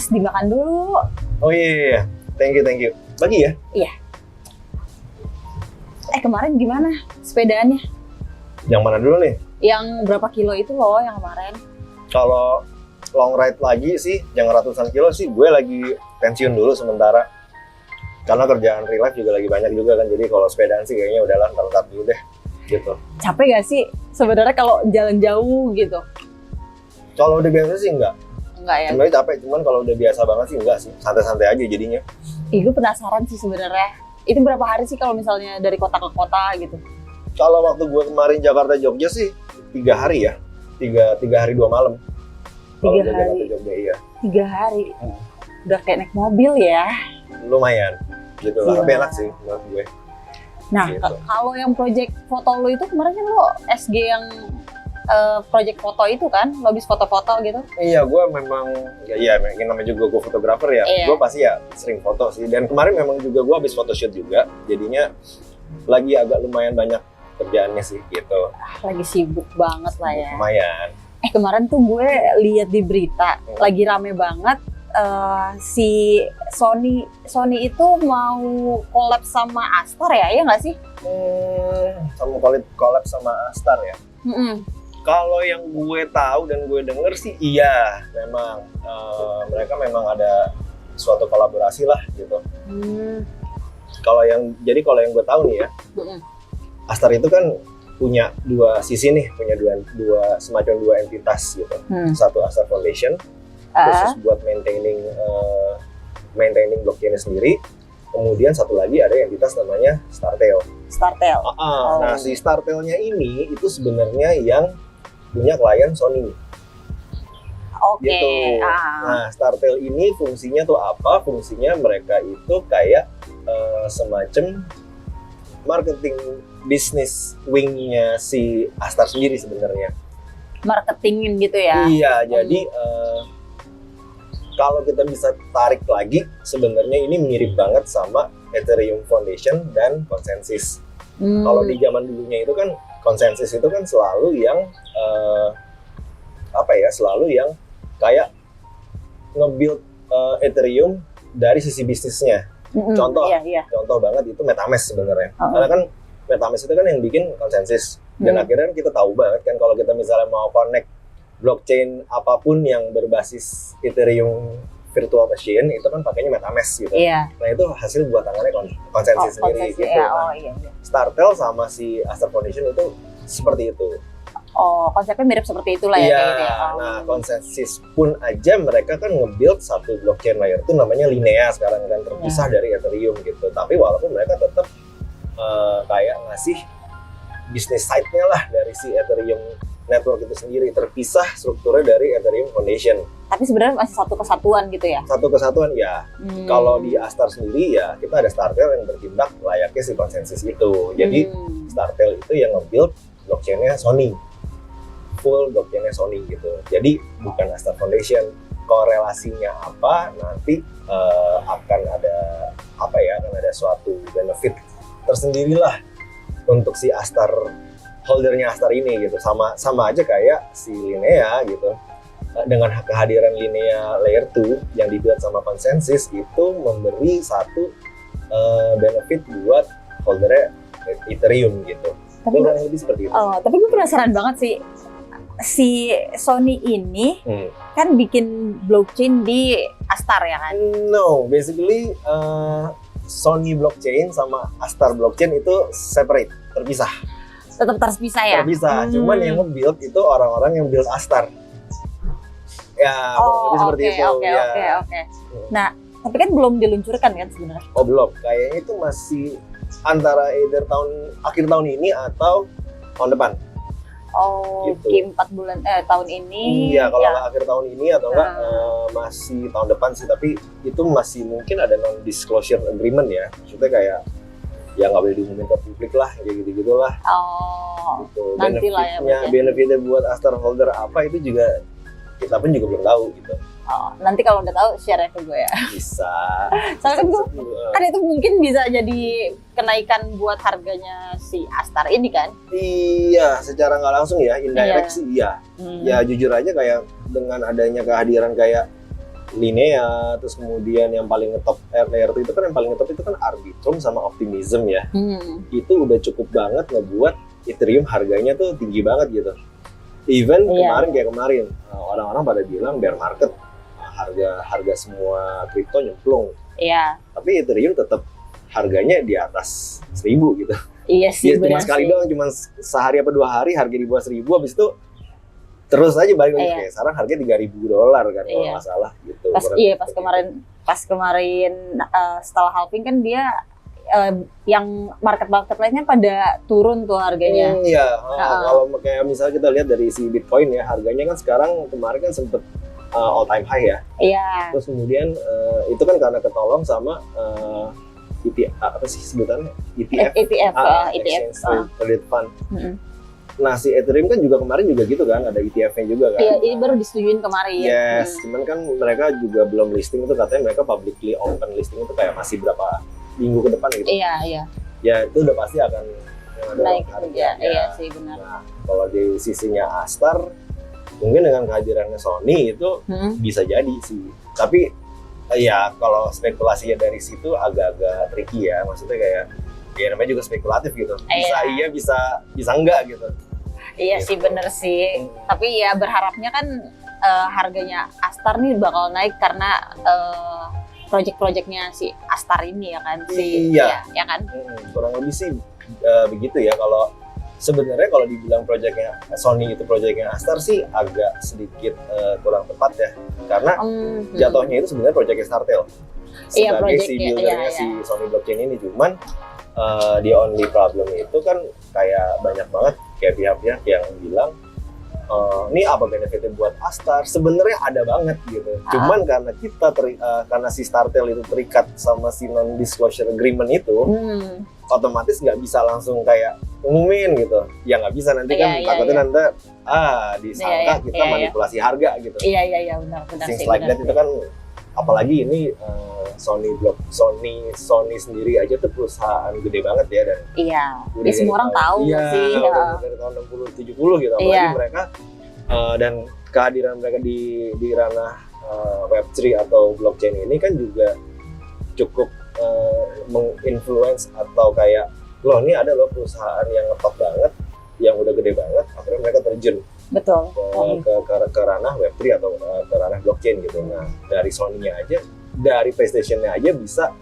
Mas, dimakan dulu. Oh iya. Thank you. Bagi ya? Iya. Kemarin gimana sepedaannya? Yang mana dulu nih? Yang berapa kilo itu loh yang kemarin? Kalau long ride lagi sih, yang ratusan kilo sih, gue lagi pensiun dulu sementara. Karena kerjaan real life juga lagi banyak juga kan, jadi kalau sepedaan sih kayaknya udahlah, ntar dulu deh, gitu. Capek gak sih sebenarnya kalau jalan jauh gitu? Kalau udah biasa sih enggak. Enggak ya? Sebenarnya capek, cuman kalau udah biasa banget sih enggak sih, santai-santai aja jadinya. Gue penasaran sih sebenarnya. Itu berapa hari sih kalau misalnya dari kota ke kota gitu? Kalau waktu gue kemarin Jakarta Jogja sih 3 hari ya, 3 hari 2 malam. Kalau 3 hari. Jakarta Jogja iya. 3 hari. Udah kayak naik mobil ya. Lumayan, gitu lah. Iya. Tapi enak sih menurut gue. Nah, Gitu. kalau yang project foto lo itu kemarin kan lo SG yang project foto itu kan, lo habis foto-foto gitu. Iya, gue memang ya namanya juga gue fotografer ya. Iya. Gue pasti ya sering foto sih. Dan kemarin memang juga gue habis photoshoot juga. Jadinya lagi agak lumayan banyak kerjaannya sih gitu. Lagi sibuk banget lah ya. Lumayan. Kemarin tuh gue lihat di berita, lagi rame banget si Sony itu mau collab sama Astar ya, iya nggak sih? Sama collab sama Astar ya. Mm-mm. Kalau yang gue tahu dan gue denger sih iya, memang mereka memang ada suatu kolaborasi lah gitu. Kalau yang gue tahu nih ya, Astar itu kan punya 2 sisi nih, punya dua semacam 2 entitas gitu. Satu Astar Foundation khusus buat maintaining blockchain-nya sendiri. Kemudian satu lagi ada entitas namanya Startail. Nah, si Startail-nya ini itu sebenarnya yang punya klien Sony. Oke. Gitu. Nah, Startail ini fungsinya tuh apa? Fungsinya mereka itu kayak semacam marketing bisnis wing-nya si Astar sendiri sebenarnya. Marketingin gitu ya? Iya, jadi kalau kita bisa tarik lagi, sebenarnya ini mirip banget sama Ethereum Foundation dan Consensus. Kalau di zaman dulunya itu kan Consensus itu kan selalu yang selalu yang kayak nge-build Ethereum dari sisi bisnisnya. Contoh banget itu MetaMask sebenarnya. Karena kan MetaMask itu kan yang bikin Consensus. Dan akhirnya kita tahu banget kan kalau kita misalnya mau connect blockchain apapun yang berbasis Ethereum virtual machine itu kan pakainya MetaMask gitu. Iya. Nah itu hasil buatangannya Consensus sendiri gitu. Iya. Startail sama si Astar Foundation itu seperti itu. Oh, konsepnya mirip seperti itulah ya. Iya. Kayak gitu ya. Nah, Consensus pun aja mereka kan nge-build satu blockchain layer itu namanya Linea sekarang kan terpisah dari Ethereum gitu. Tapi walaupun mereka tetap kayak ngasih bisnis side-nya lah dari si Ethereum network itu sendiri, terpisah strukturnya dari Ethereum Foundation. Tapi sebenarnya masih satu kesatuan gitu ya? Satu kesatuan ya. Kalau di Astar sendiri ya kita ada Startail yang bertindak layaknya si Consensus itu. Jadi Startail itu yang nge-build blockchain-nya Sony. Full blockchain-nya Sony gitu. Jadi bukan Astar Foundation. Korelasinya apa nanti akan ada suatu benefit tersendirilah untuk si Astar holdernya Astar ini gitu, sama aja kayak si Linea gitu. Dengan kehadiran Linea Layer 2 yang dibuat sama Consensus itu memberi satu benefit buat holdernya Ethereum gitu. Tapi kurang lebih seperti itu. Tapi gue penasaran banget sih, si Sony ini kan bikin blockchain di Astar ya kan? No, basically Sony blockchain sama Astar blockchain itu separate, terpisah. Tetap terpisah ya? Terpisah, cuman yang nge-build itu orang-orang yang build Astar. Ya, lebih seperti itu. Oke. Nah, tapi kan belum diluncurkan kan sebenarnya? Oh belum, kayaknya itu masih antara either akhir tahun ini atau tahun depan. Oh, gitu. 4 bulan tahun ini. Iya, kalau nggak akhir tahun ini atau enggak masih tahun depan sih, tapi itu masih mungkin ada non-disclosure agreement ya. Maksudnya kayak ya nggak boleh diumumin ke publik lah, kayak gitu-gitulah. Oh, gitu. nanti lah ya. Benefitnya buat Astar holder apa itu juga kita pun juga belum tahu gitu. Oh, nanti kalau udah tahu share ke gue ya. Bisa. Soalnya kan itu mungkin bisa jadi kenaikan buat harganya si Astar ini kan? Iya, secara nggak langsung ya, indirect sih iya. Ya jujur aja kayak dengan adanya kehadiran kayak Linea, terus kemudian yang paling ngetop layer 2 itu kan yang paling ngetop itu kan Arbitrum sama Optimism ya. Itu udah cukup banget ngebuat Ethereum harganya tuh tinggi banget gitu. Even kemarin orang-orang pada bilang bear market, harga semua kripto nyemplung. Iya. Tapi Ethereum tetap harganya di atas 1.000 gitu. Iya sih, cuma sekali doang, cuma sehari apa 2 hari harga di bawah 1.000, habis itu terus aja balik lagi kayak sekarang harganya $3.000 kan kalau nggak salah gitu. Pas kemarin setelah halving kan dia yang market lainnya pada turun tuh harganya. Iya, kalau kayak misalnya kita lihat dari si Bitcoin ya, harganya kan sekarang kemarin kan sempet all time high ya. Iya. Terus kemudian itu kan karena ketolong sama ETF, apa sih sebutannya? ETF. Exchange Traded Fund. Nah, si Ethereum kan juga kemarin juga gitu kan, ada ETF-nya juga kan. Iya, ini baru disetujuin kemarin. Yes, cuman kan mereka juga belum listing itu, katanya mereka publicly open listing itu kayak masih berapa minggu ke depan gitu. Iya. Ya, itu udah pasti akan naik harga. Iya sih, benar. Nah, kalau di sisinya Astar, mungkin dengan kehadirannya Sony itu bisa jadi sih. Tapi ya kalau spekulasinya dari situ agak-agak tricky ya, maksudnya kayak ya namanya juga spekulatif gitu. Bisa iya, bisa enggak gitu. Iya gitu. Sih, bener sih. Tapi ya berharapnya kan harganya Astar nih bakal naik karena project-projectnya si Astar ini ya kan. Iya. Ya kan? Kurang lebih sih begitu ya. Kalau sebenarnya kalau dibilang projectnya Sony itu projectnya Astar sih agak sedikit kurang tepat ya. Karena jatuhnya itu sebenarnya projectnya Startel. Sebagai si buildernya si Sony Blockchain ini, cuman the only problem itu kan kayak banyak banget kayak pihak-pihak yang bilang ini apa benefitnya buat Astar? Sebenarnya ada banget gitu. Cuman karena kita karena si Startel itu terikat sama si non-disclosure agreement itu, otomatis nggak bisa langsung kayak umumin gitu. Ya nggak bisa, nanti kan takutnya nanti disangka kita manipulasi harga gitu. Iya benar Things sih. like that itu kan, apalagi ini Sony sendiri aja tuh perusahaan gede banget ya, dan semua orang tahu sih dari tahun 60-70 gitu, apalagi mereka dan kehadiran mereka di ranah Web3 atau blockchain ini kan juga cukup menginfluence atau kayak loh ini ada loh perusahaan yang ngetop banget, yang udah gede banget, akhirnya mereka terjun ke ranah Web3 atau ke ranah blockchain gitu. Nah, dari Sony-nya aja, dari PlayStation-nya aja bisa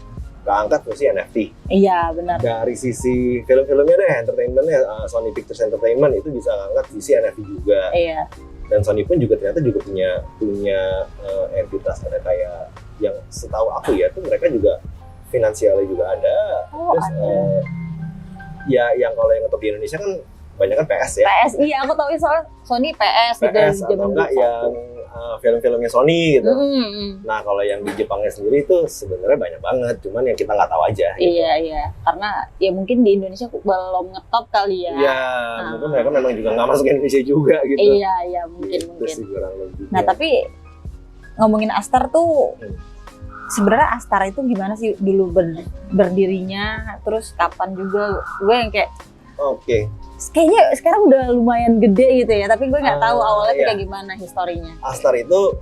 keangkat fungsi NFT. Iya, benar. Dari sisi film-filmnya deh, entertainment-nya, Sony Pictures Entertainment itu bisa ngangkat sisi NFT juga. Iya. Dan Sony pun juga ternyata juga punya entitas, ada kayak yang setahu aku ya, tuh mereka juga finansialnya juga ada. Terus ya yang kalau yang ngetop di Indonesia kan banyak kan PS ya. PS, iya aku tahu soal Sony PS atau enggak yang film-filmnya Sony gitu. Nah kalau yang di Jepangnya sendiri itu sebenarnya banyak banget, cuman yang kita nggak tahu aja. Gitu. Iya, karena ya mungkin di Indonesia belum ngetop kali ya. Iya, mungkin mereka memang juga nggak masuk Indonesia juga gitu. Iya, mungkin. Sih, kurang lebih. Nah tapi ngomongin Astar tuh, sebenarnya Astar itu gimana sih dulu berdirinya, terus kapan juga? Gue yang kayak kayaknya sekarang udah lumayan gede gitu ya, tapi gue nggak tahu awalnya tuh kayak gimana historinya. Astar itu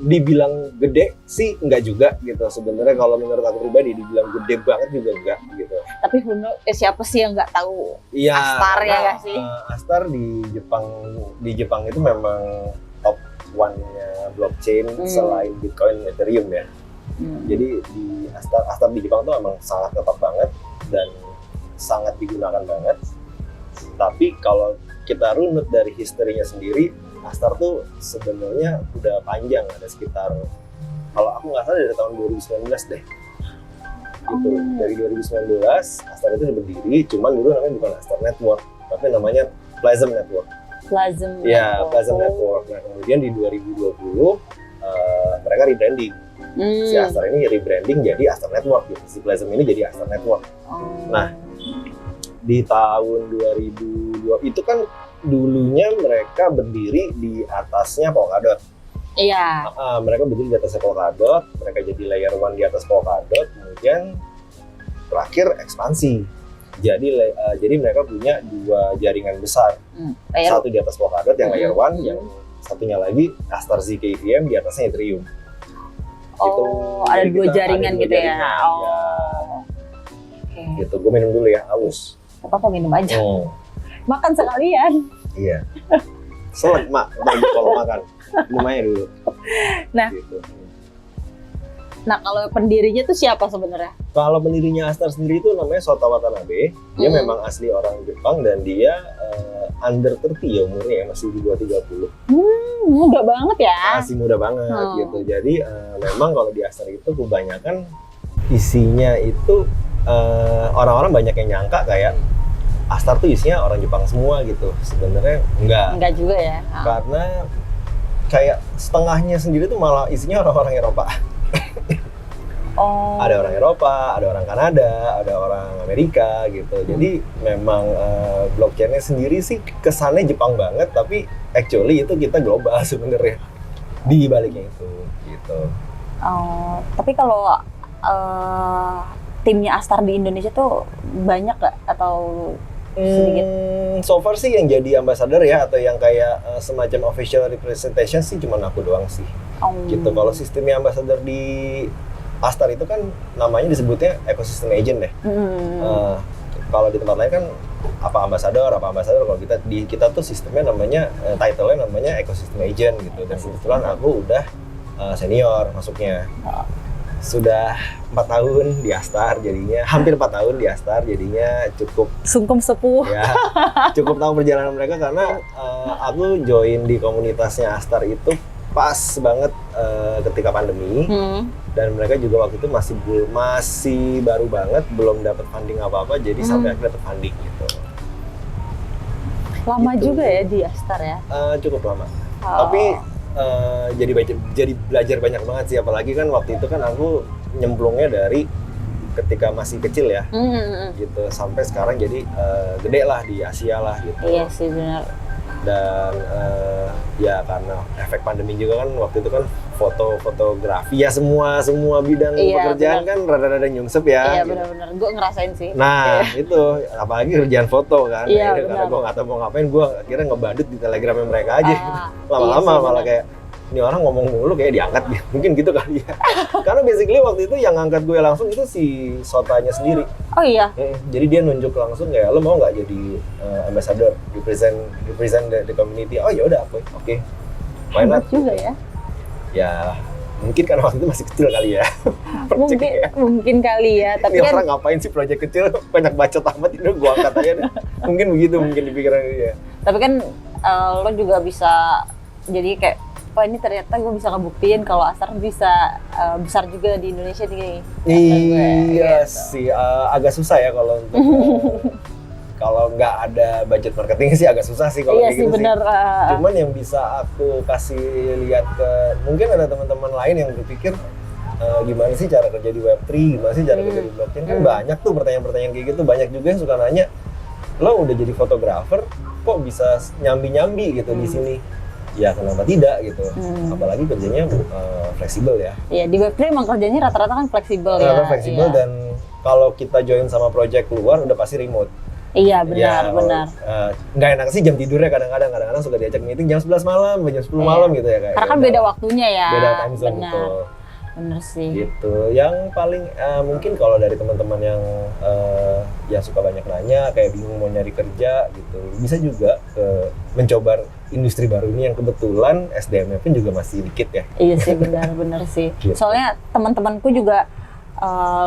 dibilang gede sih enggak juga gitu. Sebenarnya kalau menurut aku pribadi dibilang gede banget juga enggak gitu. Tapi siapa sih yang nggak tahu Astar ya nggak sih? Astar di Jepang itu memang top one-nya blockchain selain Bitcoin, Ethereum ya. Jadi di Astar di Jepang tuh memang sangat tetap banget dan sangat digunakan banget. Tapi kalau kita runut dari historinya sendiri, Astar tuh sebenarnya udah panjang, ada sekitar, kalau aku nggak salah dari tahun 2019 deh. Gitu. Dari 2019 Astar itu udah berdiri, cuman dulu namanya bukan Astar Network, tapi namanya Plasm Network. Plasm Network. Nah, kemudian di 2020 mereka rebranding. Si Astar ini rebranding jadi Astar Network gitu. Si Plasm ini jadi Astar Network. Nah, di tahun 2002 itu kan dulunya mereka berdiri di atasnya Polkadot. Iya. Mereka berdiri di atasnya Polkadot, mereka jadi layer 1 di atas Polkadot, kemudian terakhir ekspansi. Jadi mereka punya 2 jaringan besar. Satu di atas Polkadot yang layer 1, yang satunya lagi Astar ZK VM di atasnya Ethereum. Oh, ada Jadi dua kita jaringan ada dua gitu ya. jaringan, Oh. Oke. Gitu. Gue minum dulu ya, aus. Apa minum aja. Oh, Makan sekalian. iya. Selek mak, kalau makan. Minum aja dulu. Nah. Gitu. Nah, kalau pendirinya tuh siapa sebenarnya? Kalau pendirinya Astar sendiri itu namanya Sota Watanabe. Dia memang asli orang Jepang dan dia under 30 ya umurnya ya, masih di bawah 30. Muda banget ya. Masih muda banget gitu. Jadi memang kalau di Astar itu kebanyakan isinya itu orang-orang banyak yang nyangka kayak Astar tuh isinya orang Jepang semua gitu. Sebenarnya enggak. Enggak juga ya. Karena kayak setengahnya sendiri tuh malah isinya orang-orang Eropa. Oh. Ada orang Eropa, ada orang Kanada, ada orang Amerika gitu. Jadi memang blockchainnya sendiri sih kesannya Jepang banget, tapi actually itu kita global sebenarnya di baliknya itu gitu. Oh, tapi kalau timnya Astar di Indonesia tuh banyak gak atau sedikit? So far sih yang jadi ambassador ya atau yang kayak semacam official representation sih cuma aku doang sih. Gitu. Kalau sistemnya ambassador di Astar itu kan namanya disebutnya ecosystem agent deh. Kalau di tempat lain kan apa ambassador. Kalau kita tuh sistemnya namanya title-nya namanya ecosystem agent gitu. Dan kebetulan aku udah senior masuknya. Sudah 4 tahun di Astar jadinya, hampir 4 tahun di Astar jadinya cukup sungkem sepuh. Ya, cukup tahu perjalanan mereka karena aku join di komunitasnya Astar itu pas banget ketika pandemi. Dan mereka juga waktu itu masih baru banget, belum dapat funding apa-apa, jadi sampai akhirnya dapat funding gitu. Lama gitu. juga ya di Astar ya? Cukup lama. Tapi jadi belajar banyak banget sih, apalagi kan waktu itu kan aku nyemplungnya dari ketika masih kecil ya, gitu sampai sekarang jadi gede lah di Asia lah gitu. Iya sih benar. Dan ya karena efek pandemi juga kan waktu itu kan fotografi ya semua bidang pekerjaan kan rada-rada nyungsep ya. Iya benar-benar, gue ngerasain sih. Nah itu apalagi kerjaan foto kan. Iya, Karena gue nggak tahu mau ngapain, gue akhirnya ngebadut di telegramnya mereka aja. Lama-lama iya malah kayak ini orang ngomong mulu kayak diangkat mungkin gitu kali ya. Karena basically waktu itu yang ngangkat gue langsung itu si Sotanya sendiri. Oh iya. Jadi dia nunjuk langsung kayak lo mau nggak jadi ambassador, represent the community. Oh ya udah oke. Why not? Juga ya. Ya mungkin karena waktu itu masih kecil kali ya. mungkin kali ya. Tapi ini kan orang ngapain sih proyek kecil banyak bacot amat itu gue angkat aja deh. Mungkin begitu mungkin di pikiran dia. Tapi kan lo juga bisa jadi kayak wah ini ternyata gue bisa ngebuktiin kalau Astar bisa besar juga di Indonesia nih. Iya sih, agak susah ya kalau untuk kalau nggak ada budget marketing sih agak susah sih kalau iya kayak sih, gitu bener. sih. Cuman yang bisa aku kasih lihat ke mungkin ada teman-teman lain yang berpikir gimana sih cara kerja di Web3, gimana sih cara kerja di blockchain, kan banyak tuh pertanyaan-pertanyaan kayak gitu, banyak juga yang suka nanya, lo udah jadi fotografer kok bisa nyambi-nyambi gitu di sini. Ya kenapa tidak gitu, apalagi kerjanya fleksibel ya. Iya di Web3 emang kerjanya rata-rata kan fleksibel ya. Fleksibel iya. Dan kalau kita join sama project luar udah pasti remote. Iya benar. Nggak enak sih jam tidurnya kadang-kadang suka diajak meeting jam 11 malam, jam 10 malam gitu ya kayak. Karena kan beda waktunya ya. Beda time zone gitu. Bener sih. Gitu. Yang paling mungkin kalau dari teman-teman yang suka banyak nanya kayak bingung mau nyari kerja gitu, bisa juga mencoba industri baru ini yang kebetulan SDM-nya pun juga masih dikit ya. Iya sih benar sih. Gitu. Soalnya teman-temanku juga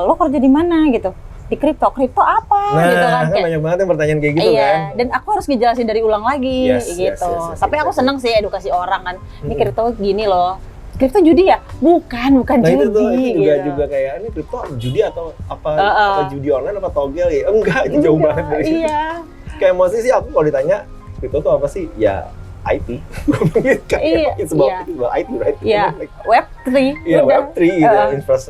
lo kerja di mana gitu? Di kripto apa gitu kan. Kayak banyak banget yang pertanyaan kayak gitu iya, kan. Dan aku harus ngejelasin dari ulang lagi gitu. Yes, Tapi aku seneng sih edukasi orang kan. Ini kripto gini loh. Kripto judi ya? Bukan Nah judi. itu gitu. juga kayak ini kripto judi atau apa judi online apa togel ya? Enggak, itu jauh banget dari situ. Iya. Kayak mostly sih aku kalau ditanya kripto tuh apa sih? Ya IT. It's about IT, right? Iya. Web3. Iya, Web3 gitu,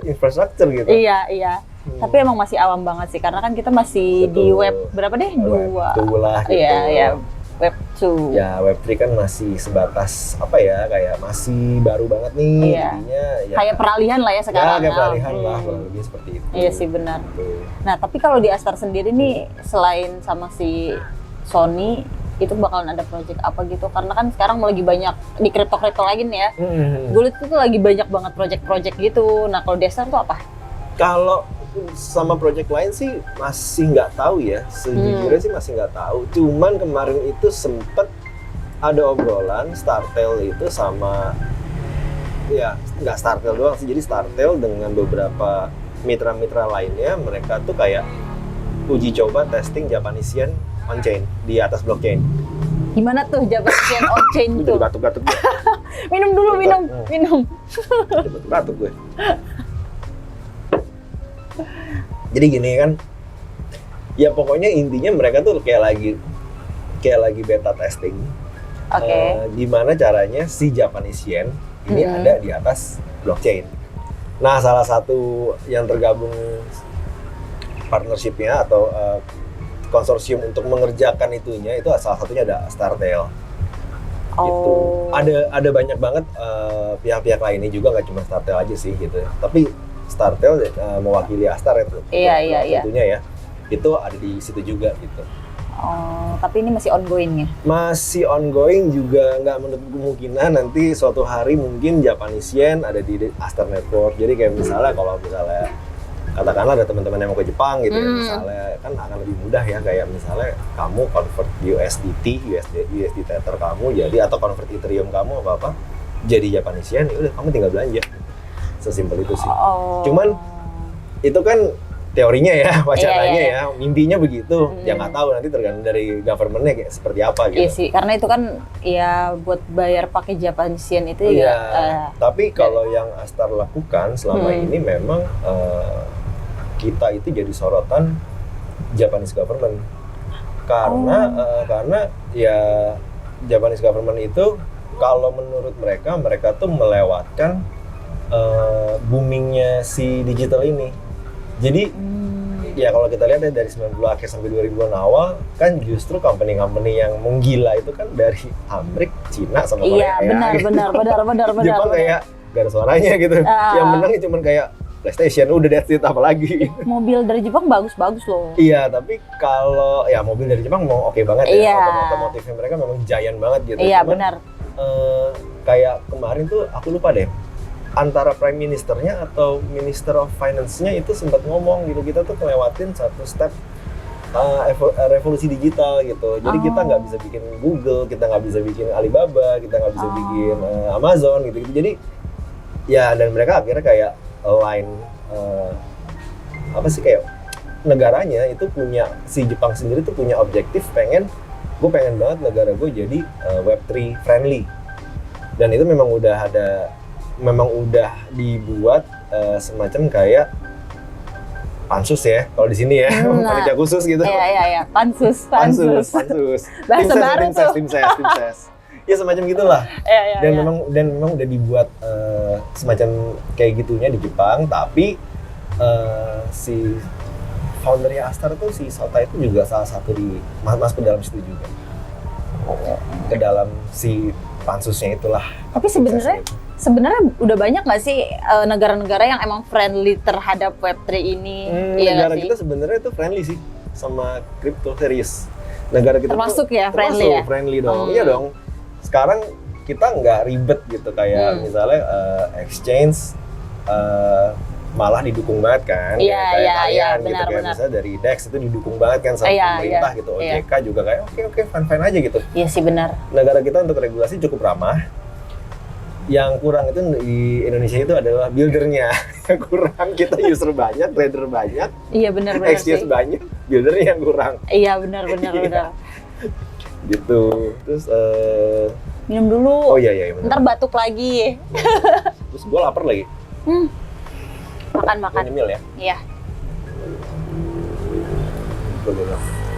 infrastructure gitu. Iya. Tapi emang masih awam banget sih karena kan kita masih di web berapa deh? 2 lah gitu. Iya. Web 2. Ya Web3 kan masih sebatas apa ya, kayak masih baru banget nih. Iya. Jadinya ya kayak peralihan lah ya sekarang. Ya kayak peralihan lah, lebih seperti itu. Iya sih benar. Nah tapi kalau di Astar sendiri nih selain sama si Sony, itu bakalan ada project apa gitu, karena kan sekarang lagi banyak di kripto lagi nih ya. Gue lihat tuh lagi banyak banget project gitu. Nah kalau Destar tuh apa? Kalau sama project lain sih masih nggak tahu ya, sejujurnya sih masih nggak tahu. Cuman kemarin itu sempet ada obrolan Startel itu sama, ya nggak Startel doang sih, jadi Startel dengan beberapa mitra-mitra lainnya, mereka tuh kayak uji coba testing Japanese yen on-chain di atas blockchain. Gimana tuh Japanese yen on-chain tuh? Batuk-batuk gue. Minum dulu, minum. Batuk gue. Jadi gini kan, ya pokoknya intinya mereka tuh kayak lagi beta testing. Gimana caranya si Japanese yen ini ada di atas blockchain. Nah, salah satu yang tergabung partnership-nya atau konsorsium untuk mengerjakan itunya itu salah satunya ada Startel. Gitu. Ada banyak banget pihak-pihak lainnya juga, nggak cuma Startel aja sih gitu. Tapi Startel mewakili Astar itu. Iya. Tentunya ya. Itu ada di situ juga gitu. Tapi ini masih ongoing ya? Masih ongoing juga, nggak menutup kemungkinan nanti suatu hari mungkin Japanese yen ada di Astar Network. Jadi kayak misalnya kalau misalnya katakanlah ada teman-teman yang mau ke Jepang gitu ya, misalnya kan akan lebih mudah ya, kayak misalnya kamu convert USDT Tether kamu jadi, atau convert Ethereum kamu apa jadi Japanese yen, ya udah kamu tinggal belanja. Sesimpel itu sih. Cuman itu kan teorinya ya, wacananya ya, mimpinya begitu. Ya nggak tahu, nanti tergantung dari government-nya kayak seperti apa gitu. Iya sih, karena itu kan ya buat bayar pakai Japanese yen itu ya. Tapi kalau yang Astar lakukan selama ini memang kita itu jadi sorotan Japanese government. Karena ya Japanese government itu kalau menurut mereka tuh melewatkan boomingnya si digital ini. Jadi ya kalau kita lihat ya dari 90 akhir sampai 2000-an awal kan justru company-company yang menggila itu kan dari Amerika, Cina sama Korea. Iya, benar. Jepang kayak gak ada suaranya gitu. Yang menang cuma kayak PlayStation, udah that's it, apa lagi. Mobil dari Jepang bagus-bagus loh. Iya, tapi kalau ya mobil dari Jepang mau oke banget ya. Otomotifnya mereka memang giant banget gitu. Iya, benar. Kayak kemarin tuh aku lupa deh, antara Prime Ministernya atau Minister of Finance-nya itu sempat ngomong gitu, kita tuh ngelewatin satu step revolusi digital gitu. Jadi kita nggak bisa bikin Google, kita nggak bisa bikin Alibaba, kita nggak bisa bikin Amazon gitu. Jadi ya, dan mereka akhirnya kayak align kayak negaranya itu punya, si Jepang sendiri tuh punya objektif pengen banget negara gue jadi Web3 friendly. Dan itu memang udah dibuat semacam kayak pansus ya kalau di sini ya, panitia khusus gitu. Iya, pansus. Bahasa baru tuh. Tim ses. Ya semacam gitulah. Iya. Dan memang udah dibuat semacam kayak gitunya di Jepang, tapi si foundernya Astar tuh si Sota itu juga salah satu di masuk ke dalam situ juga. Ke dalam si pansusnya itulah. Tapi sebenarnya udah banyak nggak sih negara-negara yang emang friendly terhadap Web3 ini? Negara kita sebenarnya itu friendly sih sama kripto, serius. Negara kita termasuk tuh, ya friendly ya? Friendly dong. Iya dong. Sekarang kita nggak ribet gitu kayak misalnya exchange malah didukung banget kan. Iya, gitu kayak misalnya dari DEX itu didukung banget kan sama pemerintah gitu. OJK juga kayak oke fine aja gitu. Iya sih, benar. Negara kita untuk regulasi cukup ramah. Yang kurang itu di Indonesia itu adalah buildernya. Yang kurang, kita user banyak, trader banyak. Iya, benar exchange sih. banyak, buildernya yang kurang. Iya, benar. Gitu. Terus minum dulu. Oh iya. Ntar batuk lagi. Terus gue lapar lagi. Makan. Nyemil ya? Iya.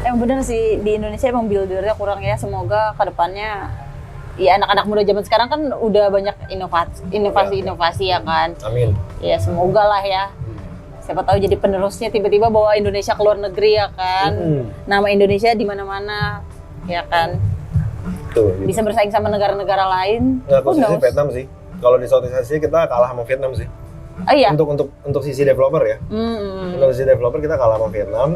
Emang bener sih, di Indonesia emang buildernya kurang ya. Semoga kedepannya ya anak-anak muda zaman sekarang kan udah banyak inovasi ya kan. Amin. Ya semoga lah ya. Siapa tahu jadi penerusnya tiba-tiba bawa Indonesia ke luar negeri ya kan. Nama Indonesia di mana-mana ya kan. Tuh, gitu. Bisa bersaing sama negara-negara lain. Nggak, khususnya Vietnam sih. Kalau di Southeast Asia kita kalah sama Vietnam sih. Oh iya. Untuk sisi developer ya. Untuk sisi developer kita kalah sama Vietnam.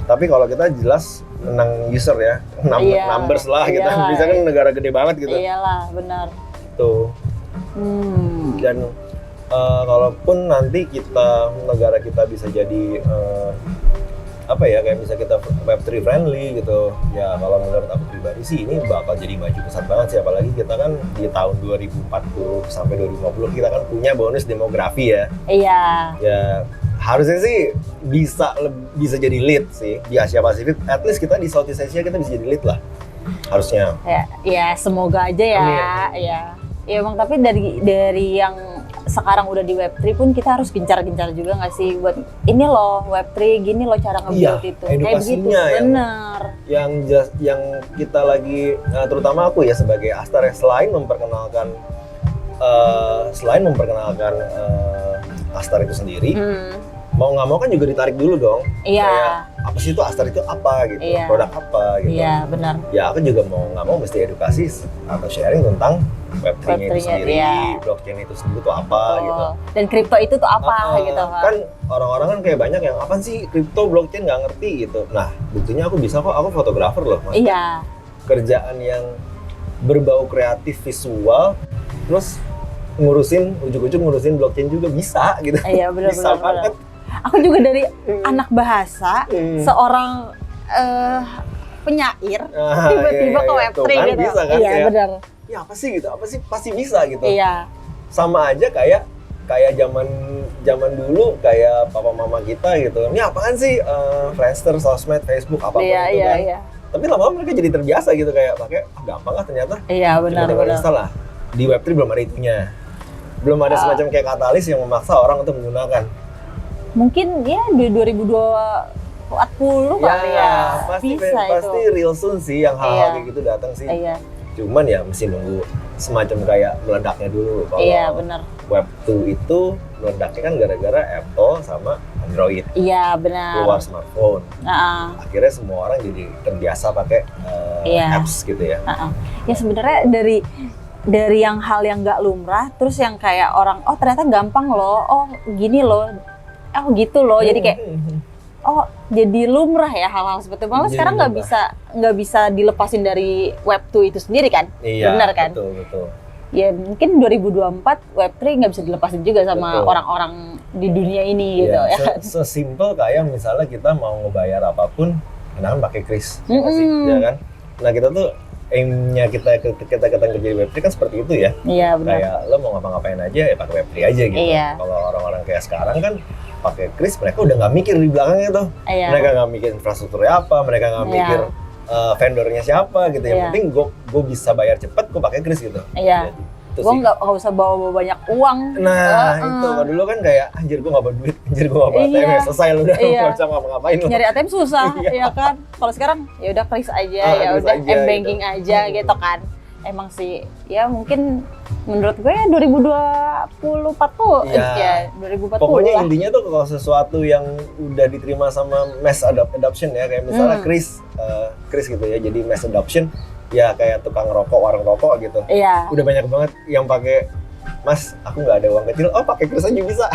Tapi kalau kita jelas menang user ya, numbers lah gitu. Iyalah. Bisa kan negara gede banget gitu. Iyalah, benar. Tuh. Dan kalaupun nanti negara kita bisa jadi kayak bisa kita Web3 friendly gitu. Ya kalau menurut aku pribadi sih ini bakal jadi maju pesat banget sih, apalagi kita kan di tahun 2040 sampai 2050 kita kan punya bonus demografi ya. Iya. Ya harusnya sih bisa jadi lead sih di Asia Pasifik. At least kita di Southeast Asia kita bisa jadi lead lah. Harusnya. Ya semoga aja ya. Amin. Ya emang, tapi dari yang sekarang udah di Web3 pun kita harus gencar-gencar juga nggak sih buat ini loh Web3 gini loh cara nge-build itu kayak begitu. Bener. Yang kita lagi terutama aku ya sebagai Astar ya, selain memperkenalkan Astar itu sendiri, mau nggak mau kan juga ditarik dulu dong. Iya. Kayak apa sih itu Astar itu apa gitu, produk apa gitu. Iya benar. Ya aku juga mau nggak mau mesti edukasi atau sharing tentang Web3-nya itu sendiri, blockchain itu sendiri itu apa gitu. Dan kripto itu tuh apa gitu kan orang-orang kan kayak banyak yang apaan sih kripto, blockchain nggak ngerti gitu. Nah buktinya aku bisa kok, aku fotografer loh mas. Iya. Kerjaan yang berbau kreatif visual, terus ujung-ujung ngurusin blockchain juga bisa gitu. Iya benar. Bisa banget. Aku juga dari anak bahasa, seorang penyair, tiba-tiba ke Web3 kan, gitu. Bisa kan? Iya benar. Ya apa sih gitu? Apa sih pasti bisa gitu. Iya. Sama aja kayak zaman dulu kayak papa mama kita gitu. Ini apaan sih Friendster, sosmed, Facebook apapun itu kan. Iya. Tapi lama-lama mereka jadi terbiasa gitu kayak pakai gampang lah ternyata. Iya benar. Install lah. Di Web3 belum ada itunya. Belum ada semacam kayak katalis yang memaksa orang untuk menggunakan. Mungkin ya di 2040 kali ya. Pasti real soon sih yang hal-hal kayak gitu datang sih. Iya. Cuman ya mesti nunggu semacam kayak meledaknya dulu. Kalau benar. Web2 itu meledaknya kan gara-gara Apple sama Android. Iya, benar. Keluar smartphone. Akhirnya semua orang jadi terbiasa pakai apps gitu ya. Ya sebenarnya dari yang hal yang nggak lumrah, terus yang kayak orang, oh ternyata gampang loh, oh gini loh, oh gitu loh, jadi kayak jadi lumrah ya hal-hal seperti itu. Malah sekarang nggak bisa dilepasin dari Web2 itu sendiri kan? Iya, benar kan? Betul. Ya mungkin 2024 Web3 nggak bisa dilepasin juga sama orang-orang di dunia ini gitu ya. Sesimpel kayak misalnya kita mau ngebayar apapun, enakan pakai kris, ya kan? Nah kita tuh aimnya kita kerja di Web3 kan seperti itu ya. Iya benar. Kayak lo mau ngapa-ngapain aja ya pakai Web3 aja gitu. Iya. Kalau orang-orang kayak sekarang kan pakai kris, mereka udah nggak mikir di belakangnya tuh. Iya. Mereka nggak mikir infrastrukturnya apa, mereka nggak mikir vendornya siapa gitu. Yang penting gue bisa bayar cepet, gue pakai kris gitu. Iya. Gue nggak usah bawa banyak uang. Nah itu kalau dulu kan kayak anjir gue nggak bawa duit, anjir gue nggak bawa ATM, selesai lu udah nggak bisa ngapa-ngapain lu. Nyari ATM susah, ya kan. Kalau sekarang ya udah kris aja, ya udah m-banking gitu aja gitu kan. Emang sih ya mungkin menurut gue ya 2040 ya 2040 pokoknya lah. Intinya tuh kalau sesuatu yang udah diterima sama mass adoption ya, kayak misalnya kris gitu ya, jadi mass adoption ya kayak tukang rokok, warung rokok gitu. Iya. Udah banyak banget yang pakai, Mas aku nggak ada uang kecil, oh pakai kris aja bisa.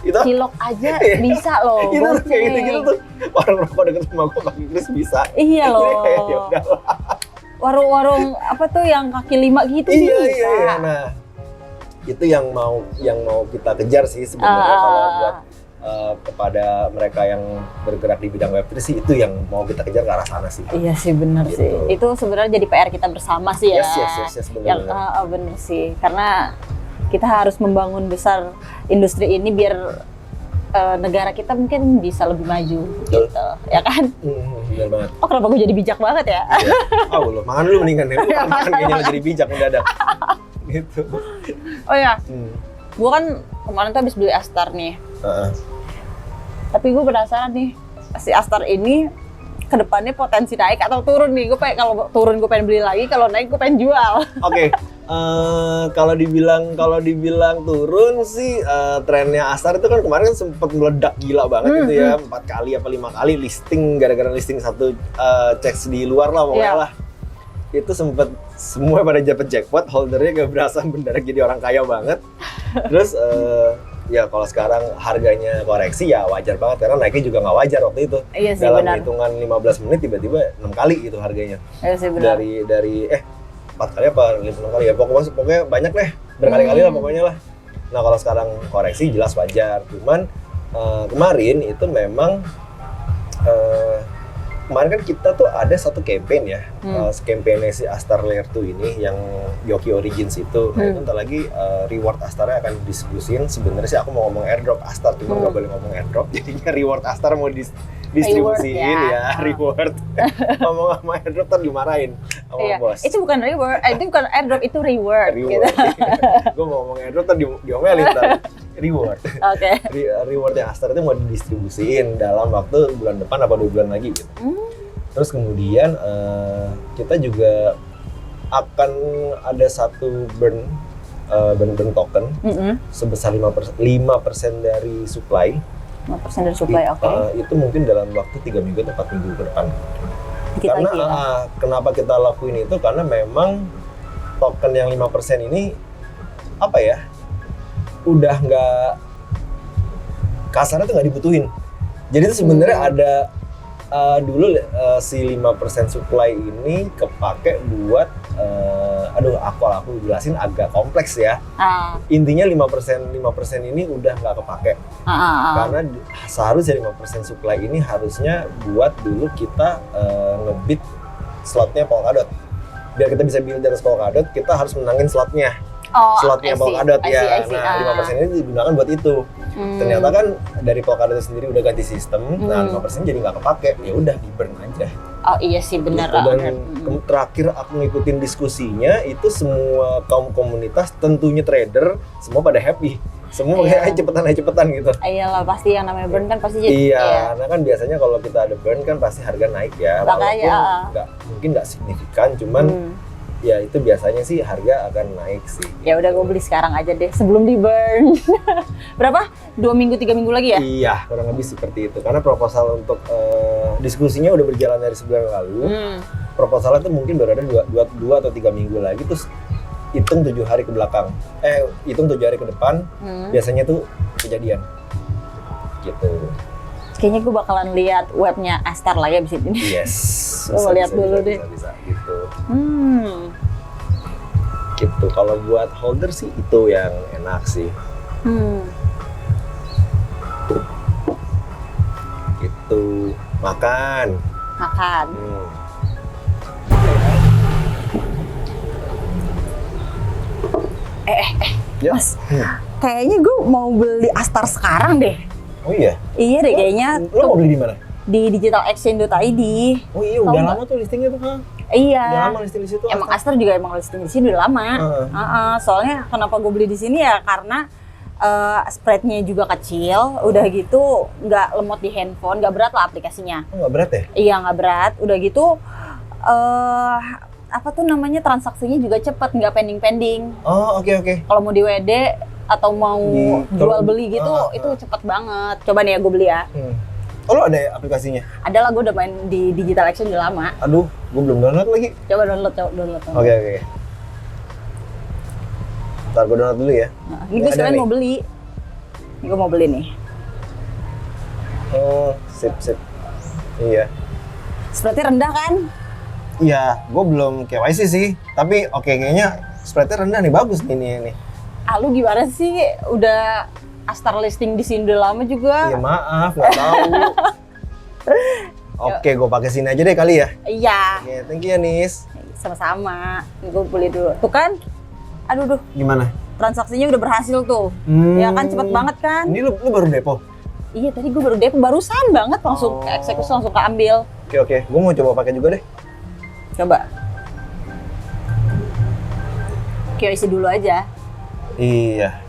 Itu cilok aja bisa loh. Itu kayak gitu tuh, warung rokok deket rumah gue pakai kris bisa. Iya loh. Ya udah. Warung-warung apa tuh yang kaki 5 gitu bisa. Iya. Nah, itu yang mau kita kejar sih sebenarnya kalau buat kepada mereka yang bergerak di bidang Web3 sih, itu yang mau kita kejar ke arah sana sih. Iya sih benar gitu. Sih. Itu sebenarnya jadi PR kita bersama sih ya. Yes benar. Yang benar sih, karena kita harus membangun besar industri ini biar negara kita mungkin bisa lebih maju gitu, ya kan? Benar banget. Oh kenapa gue jadi bijak banget ya? Iya. Lo makan dulu mendingan ya. Makan kayaknya lo jadi bijak mendadak. Gitu. Oh ya, gue kan kemarin tuh habis beli Astar nih. Tapi gue penasaran nih, si Astar ini kedepannya potensi naik atau turun nih? Gue pengen, kalau turun gue pengen beli lagi, kalau naik gue pengen jual. Oke. Kalau dibilang turun sih, trennya Astar itu kan kemarin sempat meledak gila banget gitu ya, 4 kali apa 5 kali listing, gara-gara listing satu checks di luar lah pokoknya lah. Itu sempat semua pada dapat jackpot, holdernya gak berasa mendadak jadi orang kaya banget. Terus ya kalau sekarang harganya koreksi ya wajar banget karena naiknya juga nggak wajar waktu itu. Iya sih, dalam benar. hitungan 15 menit tiba-tiba 6 kali gitu harganya. Iya sih, benar. Dari 4 kali apa 5 kali ya pokoknya banyak deh, berkali-kali lah pokoknya lah. Nah kalau sekarang koreksi jelas wajar, cuman kemarin itu memang kemarin kan kita tuh ada satu campaign ya, campaignnya si Astar Layer 2 ini yang Yoki Origins itu. Nah itu ntar lagi reward Astarnya akan didistribusin. Sebenarnya sih aku mau ngomong airdrop Astar, cuma nggak boleh ngomong airdrop. Jadinya reward Astar mau distribusiin Reward, ya, reward. Ngomong sama airdrop ntar dimarahin sama Iya. bos. Itu bukan reward, itu bukan airdrop, itu reward. Gitu. Gue mau ngomong airdrop ntar diomelin ntar. Reward. Oke. Reward yang Astar itu mau didistribusiin dalam waktu bulan depan apa 2 bulan lagi gitu. Terus kemudian kita juga akan ada satu burn token sebesar 5% dari supply. 5% dari supply, oke. Itu mungkin dalam waktu 3 minggu atau 4 minggu ke depan. Dikit Karena lagi ya. kenapa kita lakuin itu karena memang token yang 5% ini apa ya? Udah nggak kasarnya tuh nggak dibutuhin. Jadi itu sebenarnya ada dulu si 5% supply ini kepake buat aku jelasin agak kompleks ya. Intinya 5% ini udah nggak kepake. Karena seharusnya 5% supply ini harusnya buat dulu kita ngebit slotnya Polkadot. Biar kita bisa build dari Polkadot, kita harus menangin slotnya. Slotnya Polkadot ya. Nah, 5% ini digunakan buat itu. Ternyata kan dari Polkadot sendiri udah ganti sistem, nah 5% jadi nggak kepake. Ya udah di burn aja. Oh iya sih, benar. Gitu. Dan terakhir aku ngikutin diskusinya itu semua kaum komunitas, tentunya trader, semua pada happy. Semua kayak ayo cepetan gitu. Iyalah, pasti yang namanya burn kan pasti jadi. Iya, karena kan biasanya kalau kita ada burn kan pasti harga naik ya. Walaupun mungkin nggak signifikan, cuman ya itu biasanya sih harga akan naik sih. Ya udah, gue beli sekarang aja deh sebelum di burn. Berapa? 2 minggu 3 minggu lagi ya? Iya, kurang lebih seperti itu. Karena proposal untuk diskusinya udah berjalan dari sebulan lalu. Proposalnya tuh mungkin baru ada 2 atau 3 minggu lagi, terus hitung 7 hari ke belakang. Hitung 7 hari ke depan, biasanya tuh kejadian. Gitu. Kayaknya gue bakalan lihat webnya Astar lah ya abis ini. Yes. Gue lihat dulu deh. Bisa gitu. Gitu. Kalau buat holder sih itu yang enak sih. Gitu. Makan. Ya. Mas, kayaknya gue mau beli Astar sekarang deh. Oh iya? Iya deh kayaknya. Lo mau beli di mana? Di digitalexchange.id. Oh iya, udah lama tuh listingnya tuh, Kang. Iya. Udah lama listing di situ. Emang Astar juga emang listing di sini udah lama. Soalnya kenapa gue beli di sini ya karena spreadnya juga kecil, udah gitu nggak lemot di handphone, nggak berat lah aplikasinya. Oh, nggak berat ya? Iya, nggak berat. Udah gitu apa tuh namanya, transaksinya juga cepet, nggak pending. Oh, oke. Kalau mau di WD atau mau jual beli gitu, itu cepet banget. Coba nih ya gue beli ya. Oh, lo ada aplikasinya? Ada lah, gue udah main di Digital Exchange udah lama. Aduh, gue belum download lagi. Coba download. Oke. Ntar gue download dulu ya. Ini gue sekarang mau beli. Ini gue mau beli nih. Oh, sip. Iya. Spreadnya rendah kan? Iya, gue belum KYC sih. Tapi oke, kayaknya spreadnya rendah nih, bagus nih ini. Lu gimana sih? Udah Astar listing di sini udah lama juga. Iya, maaf, nggak tahu. Oke, gue pakai sini aja deh kali ya. Iya. Oke, thank you ya, Nis. Sama-sama. Gue beli dulu. Tuh kan? Aduh. Gimana? Transaksinya udah berhasil tuh. Ya kan, cepet banget kan? Ini lu baru depo? Iya, tadi gue baru depo, barusan banget langsung eksekusi, langsung keambil. Oke. Gue mau coba pakai juga deh. Coba. KYC dulu aja. Iya.